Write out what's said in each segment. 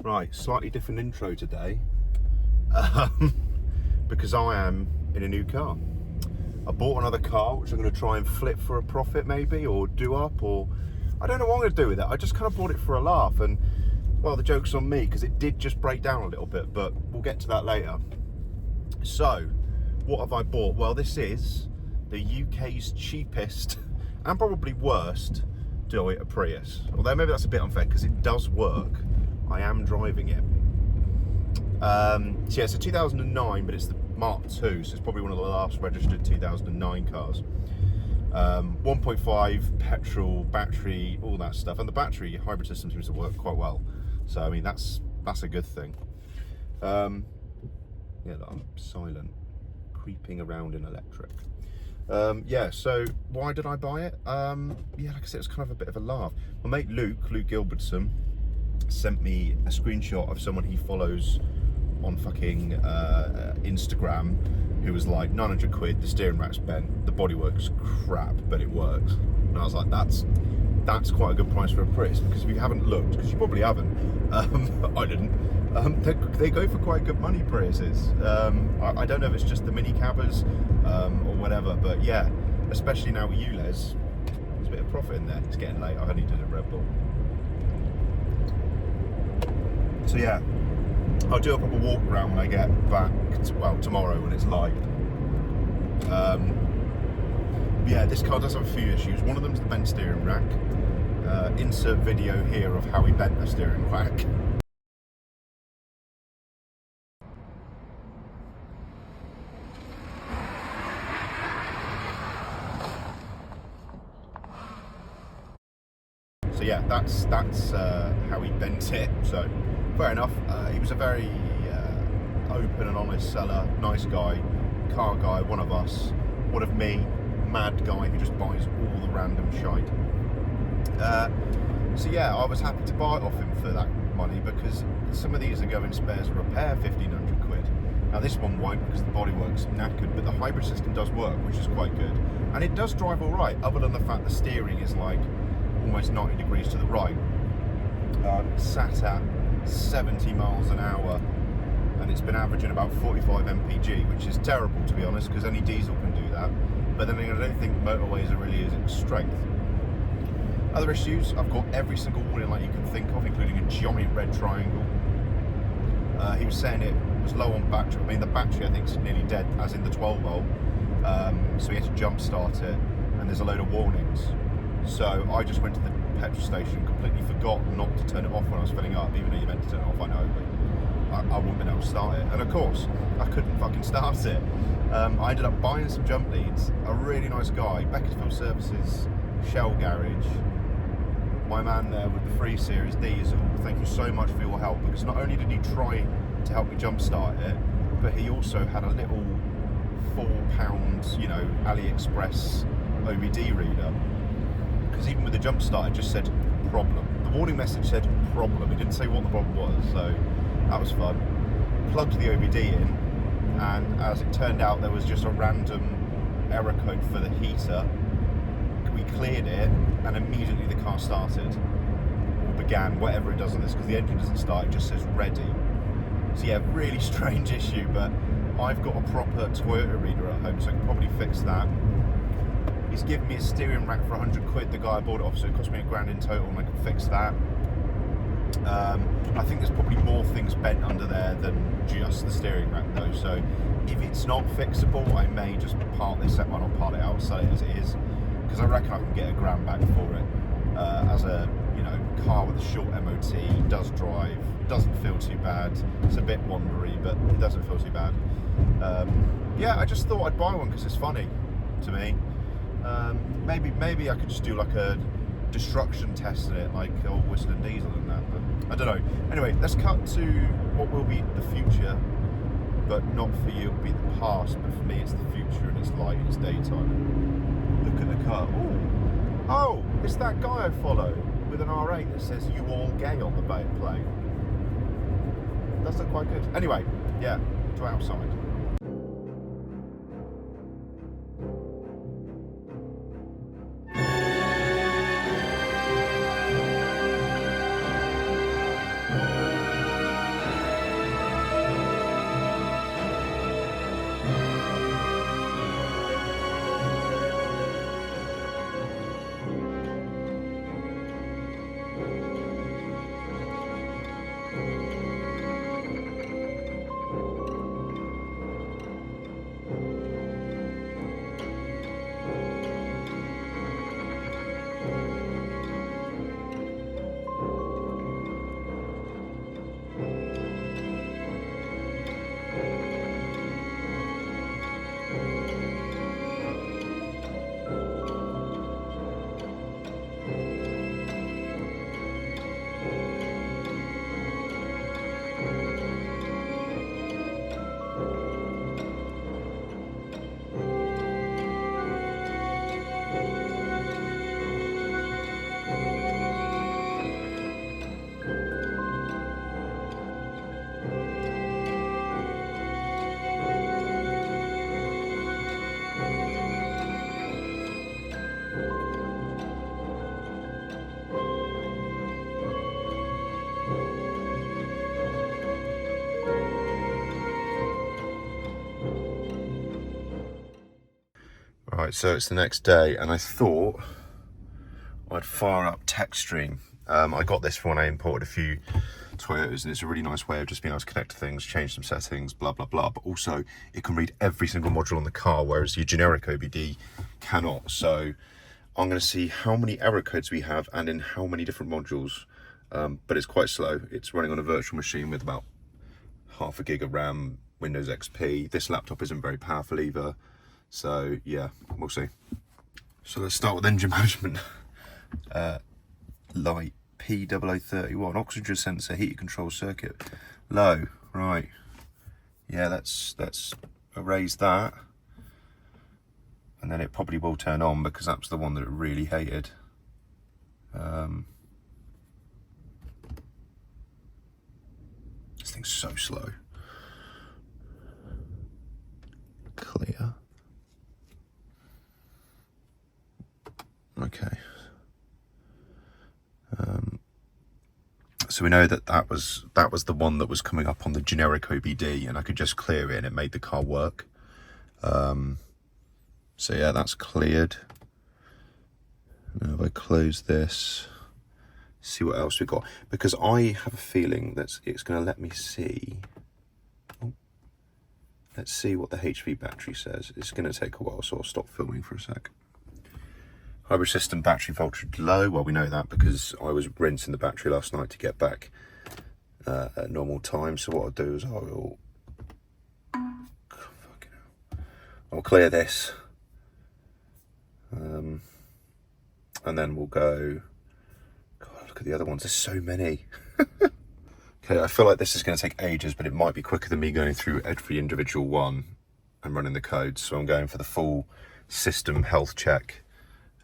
Right, slightly different intro today because I am in a new car. I bought another car which I'm going to try and flip for a profit maybe, or do up, or I don't know what I'm going to do with it. I just kind of bought it for a laugh, and well, the joke's on me because it did just break down a little bit, but we'll get to that later. So, what have I bought? Well, this is the UK's cheapest and probably worst Toyota Prius. Although maybe that's a bit unfair because it does work. I am driving it. So yeah, it's a 2009, but it's the Mark II, so it's probably one of the last registered 2009 cars. 1.5 petrol, battery, all that stuff, and the battery hybrid system seems to work quite well. So I mean, that's a good thing. Yeah, look, I'm silent, creeping around in electric. Yeah, so why did I buy it? Yeah, like I said, it's kind of a bit of a laugh. My mate Luke Gilbertson, sent me a screenshot of someone he follows on fucking Instagram, who was like, 900 quid, the steering rack's bent, the bodywork's crap, but it works. And I was like, that's quite a good price for a Prius, because if you haven't looked, because you probably haven't, I didn't, they go for quite good money, Priuses. I don't know if it's just the mini cabbers or whatever, but yeah, especially now with ULEZ, there's a bit of profit in there. It's getting late, I only did a Red Bull. So yeah, I'll do a proper walk around when I get back, tomorrow when it's light. Yeah, this car does have a few issues. One of them is the bent steering rack. Insert video here of how we bent the steering rack. So yeah, that's how he bent it. So fair enough. He was a very open and honest seller, nice guy, car guy, one of us, one of me, mad guy who just buys all the random shite. So yeah, I was happy to buy it off him for that money, because some of these are going spares repair 1,500 quid. Now this one won't, because the bodywork's knackered, but the hybrid system does work, which is quite good, and it does drive all right, other than the fact the steering is like almost 90 degrees to the right. Sat at 70 miles an hour, and it's been averaging about 45 mpg, which is terrible, to be honest, because only diesel can do that. But then again, I don't think motorways are really using strength. Other issues, I've got every single warning light you can think of, including a giant red triangle. He was saying it was low on battery. I mean, the battery I think is nearly dead, as in the 12 volt. So he had to jump start it, and there's a load of warnings. So I just went to the petrol station, completely forgot not to turn it off when I was filling up, even though you meant to turn it off, I know, but I wouldn't been able to start it. And of course, I couldn't fucking start it. I ended up buying some jump leads. A really nice guy, Beaconsfield Services, Shell Garage, my man there with the 3 Series diesel, thank you so much for your help, because not only did he try to help me jump start it, but he also had a little £4, you know, AliExpress OBD reader. Because even with the jump start, it just said problem. The warning message said problem. It didn't say what the problem was, so that was fun. Plugged the OBD in, and as it turned out, there was just a random error code for the heater. We cleared it, and immediately the car started, or began, whatever it does on this, because the engine doesn't start, it just says ready. So yeah, really strange issue, but I've got a proper Toyota reader at home, so I can probably fix that. He's given me a steering rack for 100 quid, the guy I bought it off, so it cost me £1,000 in total, and I can fix that. I think there's probably more things bent under there than just the steering rack though, so if it's not fixable, I may just part this out, well, not part it out, sell it as it is, because I reckon I can get £1,000 back for it. As a, you know, car with a short MOT, does drive, doesn't feel too bad, it's a bit wandery, but it doesn't feel too bad. Yeah, I just thought I'd buy one because it's funny to me. Maybe I could just do like a destruction test in it, like old Whistler Diesel and that, but I don't know. Anyway, let's cut to what will be the future, but not for you, it'll be the past, but for me it's the future, and it's light, it's daytime. Look at the car. Ooh. Oh, it's that guy I follow with an R8 that says "You all gay" on the plate. Does look quite good. Anyway, yeah, to outside. Right, so it's the next day, and I thought I'd fire up TechStream. I got this for when I imported a few Toyotas, and it's a really nice way of just being able to connect to things, change some settings, blah, blah, blah. But also, it can read every single module on the car, whereas your generic OBD cannot. So I'm going to see how many error codes we have and in how many different modules. But it's quite slow. It's running on a virtual machine with about half a gig of RAM, Windows XP. This laptop isn't very powerful either. So yeah, we'll see. So let's start with engine management. Light P0031, oxygen sensor, heater control circuit, low, right. Yeah, let's erase that. And then it probably will turn on because that's the one that it really hated. This thing's so slow. Clear. Okay. So we know that was the one that was coming up on the generic OBD, and I could just clear it and it made the car work. So yeah, that's cleared. Now if I close this, see what else we got, because I have a feeling that it's going to let me see. Oh, let's see what the HV battery says. It's going to take a while, so I'll stop filming for a sec. Hybrid system battery voltage low. Well, we know that because I was rinsing the battery last night to get back at normal time. So what I'll do is I'll clear this, and then we'll go. God, look at the other ones. There's so many. Okay, I feel like this is going to take ages, but it might be quicker than me going through every individual one and running the codes. So I'm going for the full system health check.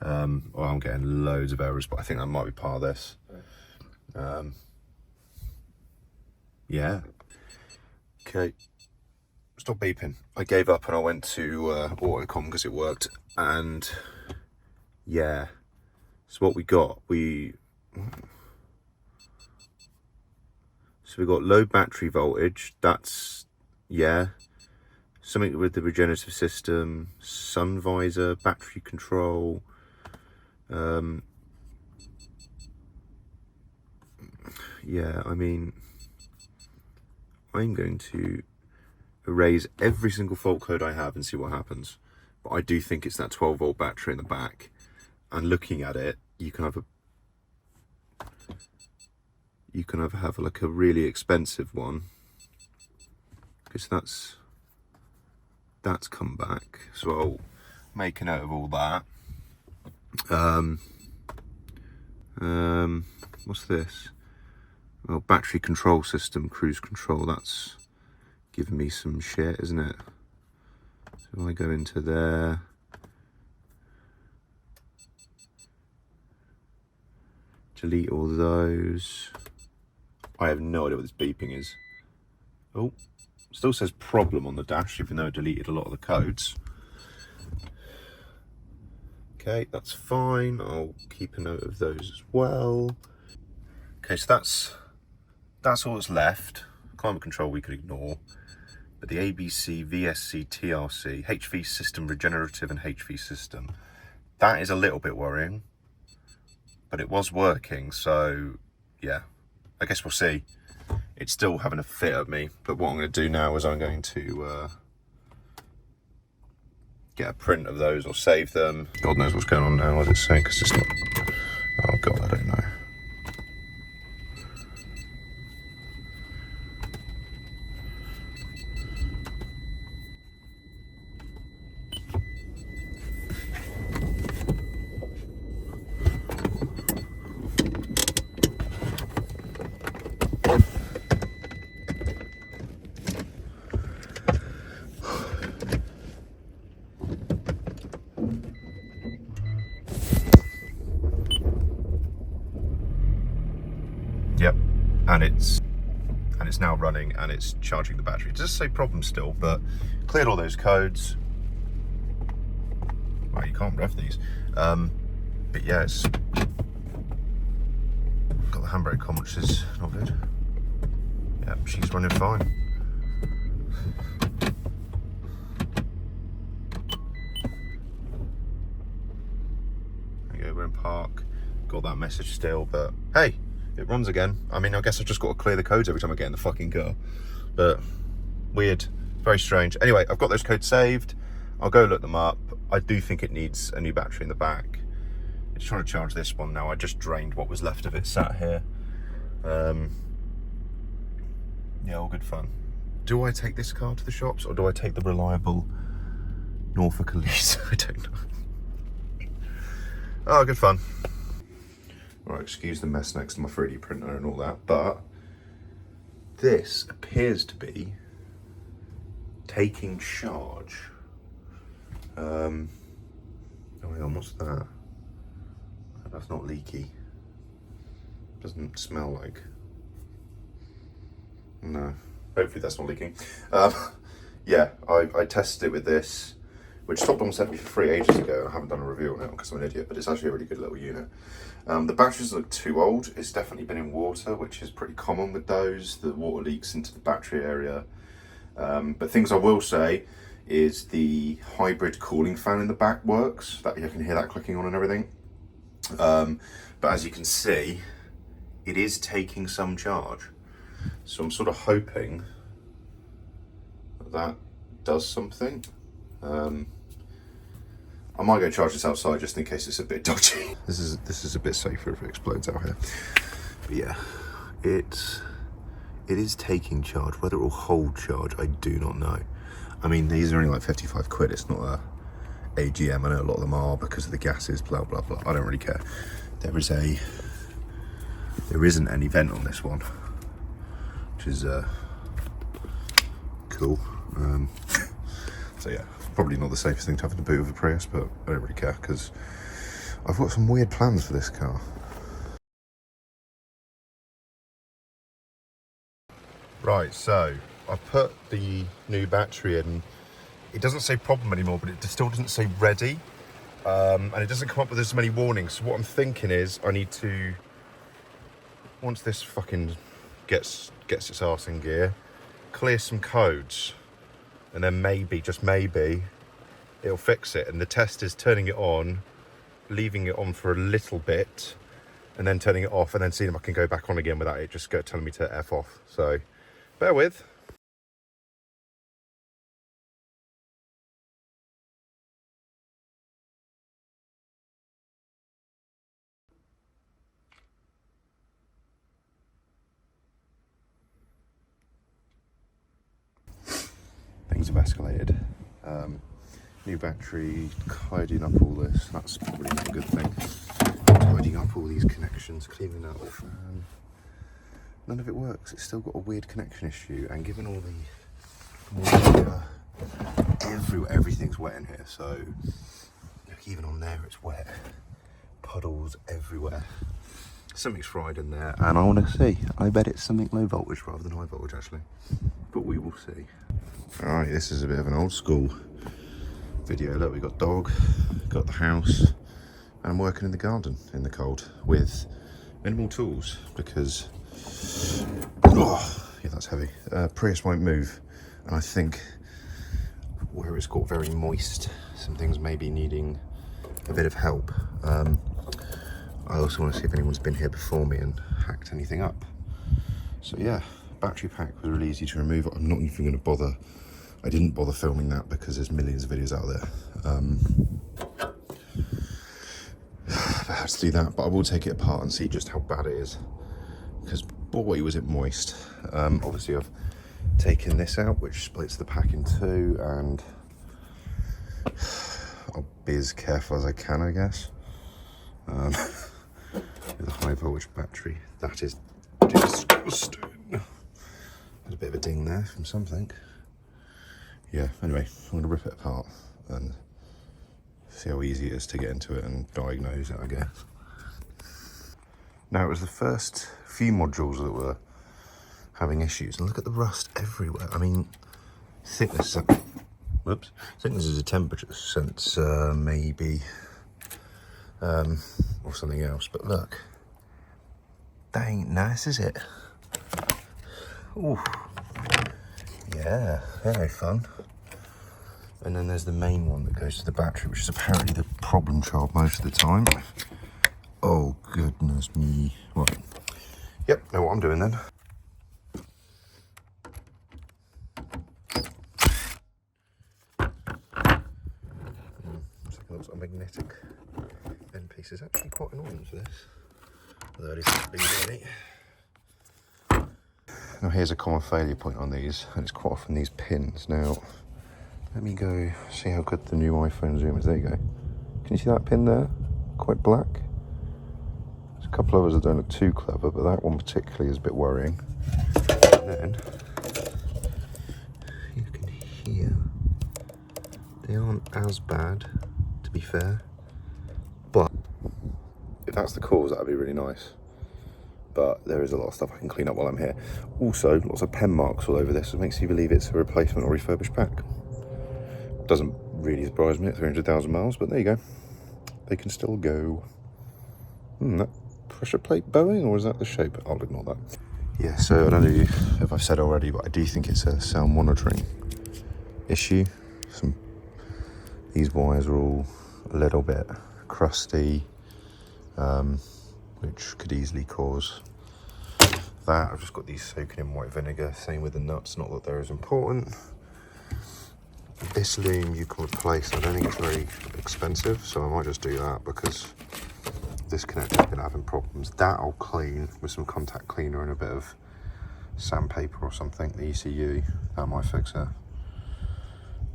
Well, I'm getting loads of errors, but I think that might be part of this. Yeah. Okay. Stop beeping. I gave up and I went to Autocom because it worked. And yeah. So what we got, we got low battery voltage. That's, yeah. Something with the regenerative system, sun visor, battery control. Yeah, I mean, I'm going to erase every single fault code I have and see what happens. But I do think it's that 12-volt battery in the back. And looking at it, you can either have like a really expensive one, because that's come back. So I'll make a note of all that. What's this? Well, battery control system, cruise control. That's giving me some shit, isn't it? So I go into there. Delete all those. I have no idea what this beeping is. Oh, still says problem on the dash, even though I deleted a lot of the codes. Okay, that's fine. I'll keep a note of those as well. Okay, so that's all that's left. Climate control we could ignore. But the ABC, VSC, TRC, HV system, regenerative and HV system, that is a little bit worrying. But it was working, so yeah. I guess we'll see. It's still having a fit at me. But what I'm going to do now is I'm going to get a print of those or save them. God knows what's going on now. What does it say? Because it's not. Oh God, I don't know. Yep, and it's now running and it's charging the battery. It does say problem still, but cleared all those codes. Wow, you can't rev these. But yeah, it's got the handbrake on, which is not good. Yep, she's running fine. that message still, but hey, it runs again. I mean, I guess I've just got to clear the codes every time I get in the fucking car. But weird, very strange. Anyway, I've got those codes saved. I'll go look them up. I do think it needs a new battery in the back. I'm just trying to charge this one now. I just drained what was left of it, sat here. Yeah, all good fun. Do I take this car to the shops, or do I take the reliable Norfolk Elise? I don't know. Oh, good fun. Right, excuse the mess next to my 3D printer and all that, but this appears to be taking charge. Oh, hang on, what's that? That's not leaky. Doesn't smell like. No, hopefully that's not leaking. Yeah, I tested it with this, which Top Bomb sent me for free ages ago. I haven't done a review on it because I'm an idiot, but it's actually a really good little unit. The batteries look too old. It's definitely been in water, which is pretty common with those. The water leaks into the battery area. But things I will say is the hybrid cooling fan in the back works. That you can hear that clicking on and everything. But as you can see, it is taking some charge. So I'm sort of hoping that does something. I might go charge this outside just in case it's a bit dodgy. This is a bit safer if it explodes out here. But yeah, it is taking charge. Whether it will hold charge, I do not know. I mean, these are only like 55 quid. It's not a AGM. I know a lot of them are because of the gases, blah, blah, blah. I don't really care. There isn't any vent on this one, which is cool. So yeah, probably not the safest thing to have in the boot of a Prius, but I don't really care because I've got some weird plans for this car. Right, so I put the new battery in. It doesn't say problem anymore, but it still doesn't say ready. And it doesn't come up with as many warnings. So what I'm thinking is I need to, once this fucking gets its arse in gear, clear some codes. And then maybe, just maybe, it'll fix it. And the test is turning it on, leaving it on for a little bit, and then turning it off, and then seeing if I can go back on again without it just telling me to F off. So, bear with. Things have escalated. New battery, tidying up all this. That's probably not a good thing. Tidying up all these connections, cleaning that off. None of it works. It's still got a weird connection issue, and given all the water everywhere, everything's wet in here. So look, even on there, it's wet. Puddles everywhere. Something's fried in there, and I want to see. I bet it's something low voltage rather than high voltage, actually. But we will see. All right, this is a bit of an old school video. Look, we got dog, got the house, and I'm working in the garden in the cold with minimal tools because, oh, yeah, that's heavy. Prius won't move, and I think where it's got very moist, some things may be needing a bit of help. I also want to see if anyone's been here before me and hacked anything up. So yeah, battery pack was really easy to remove. I'm not even going to bother. I didn't bother filming that because there's millions of videos out there. I had to do that, but I will take it apart and see just how bad it is. Because boy, was it moist. Obviously I've taken this out, which splits the pack in two, and I'll be as careful as I can, I guess. With a high voltage battery, that is disgusting. Had a bit of a ding there from something. Yeah, anyway, I'm going to rip it apart and see how easy it is to get into it and diagnose it, I guess. Now, it was the first few modules that were having issues, and look at the rust everywhere. I mean, thickness, whoops, thickness is a temperature sense, maybe, or something else, but look, that ain't nice, is it? Ooh, yeah, very fun. And then there's the main one that goes to the battery, which is apparently the problem child most of the time. Oh, goodness me. Right. Yep, know what I'm doing then. Let's take a look at magnetic end piece. Is actually quite annoying for this. Although it isn't big really. Now here's a common failure point on these, and it's quite often these pins. Now, let me go see how good the new iPhone zoom is. There you go. Can you see that pin there? Quite black. There's a couple of others that don't look too clever, but that one particularly is a bit worrying. And then, you can hear, they aren't as bad, to be fair. But, if that's the cause, that'd be really nice. But there is a lot of stuff I can clean up while I'm here. Also, lots of pen marks all over this. It makes you believe it's a replacement or refurbished pack. Doesn't really surprise me at 300,000 miles, but there you go. They can still go. That pressure plate bowing, or is that the shape? I'll ignore that. Yeah, so I don't know if I've said already, but I do think it's a sound monitoring issue. These wires are all a little bit crusty, which could easily cause that. I've just got these soaking in white vinegar. Same with the nuts, not that they're as important. This loom you can replace. I don't think it's very expensive, so I might just do that because this connector's been having problems. That I'll clean with some contact cleaner and a bit of sandpaper or something, the ECU. That might fix it.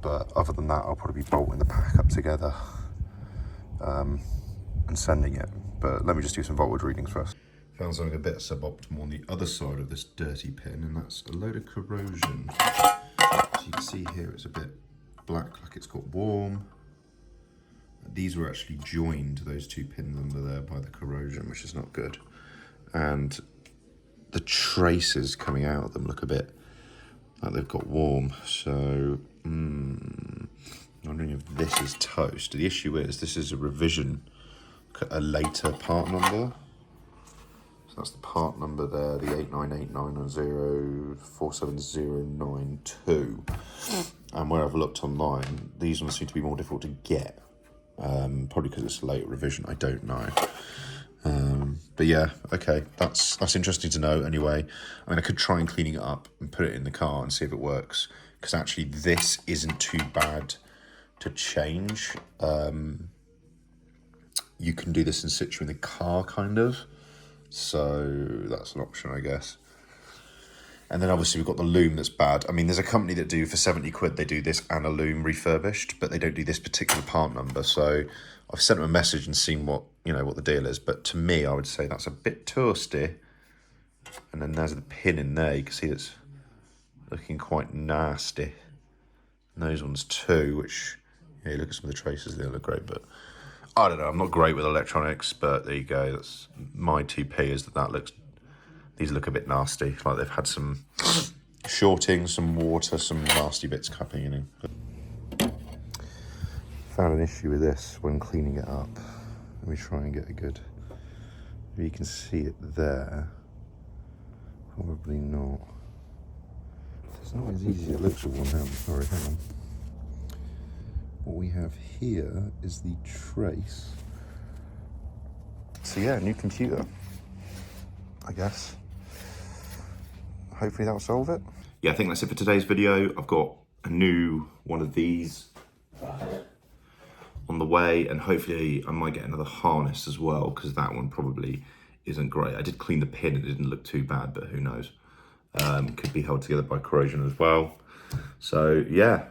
But other than that, I'll probably be bolting the pack up together and sending it. But let me just do some voltage readings first. Found something a bit suboptimal on the other side of this dirty pin, and that's a load of corrosion. So you can see here it's a bit black, like it's got warm. These were actually joined, those two pins under there, by the corrosion, which is not good. And the traces coming out of them look a bit like they've got warm. So, I'm wondering if this is toast. The issue is this is a revision, a later part number. So that's the part number there, the 89890470092. And where I've looked online, these ones seem to be more difficult to get. Probably because it's a late revision, I don't know. But yeah, okay, that's interesting to know anyway. I mean, I could try and cleaning it up and put it in the car and see if it works. Because actually this isn't too bad to change. You can do this in situ in the car, kind of. So that's an option, I guess. And then obviously we've got the loom that's bad. I mean, there's a company that do for 70 quid, they do this and a loom refurbished, but they don't do this particular part number. So I've sent them a message and seen what the deal is. But to me, I would say that's a bit toasty. And then there's the pin in there. You can see it's looking quite nasty. And those ones too, which, yeah, you look at some of the traces, they look great, but I don't know. I'm not great with electronics, but there you go. That's my 2p is that looks. These look a bit nasty, like they've had some shorting, some water, some nasty bits cupping in them. Found an issue with this when cleaning it up. Let me try and get a good. Maybe you can see it there. Probably not. It's not as easy as it looks with one hand. Sorry, hang on. What we have here is the trace. So yeah, new computer, I guess. Hopefully that'll solve it. Yeah, I think that's it for today's video. I've got a new one of these on the way, and hopefully I might get another harness as well, because that one probably isn't great. I did clean the pin, it didn't look too bad, but who knows. Could be held together by corrosion as well. So yeah,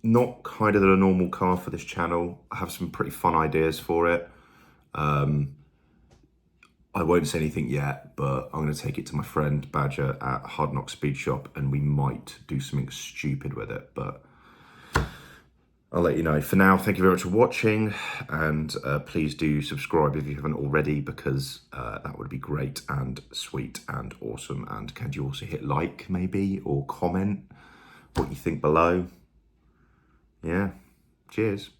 not kind of a normal car for this channel. I have some pretty fun ideas for it. I won't say anything yet, but I'm going to take it to my friend Badger at Hard Knock Speed Shop, and we might do something stupid with it, but I'll let you know. For now, thank you very much for watching, and please do subscribe if you haven't already, because that would be great and sweet and awesome. And can you also hit like, maybe, or comment what you think below? Yeah, cheers.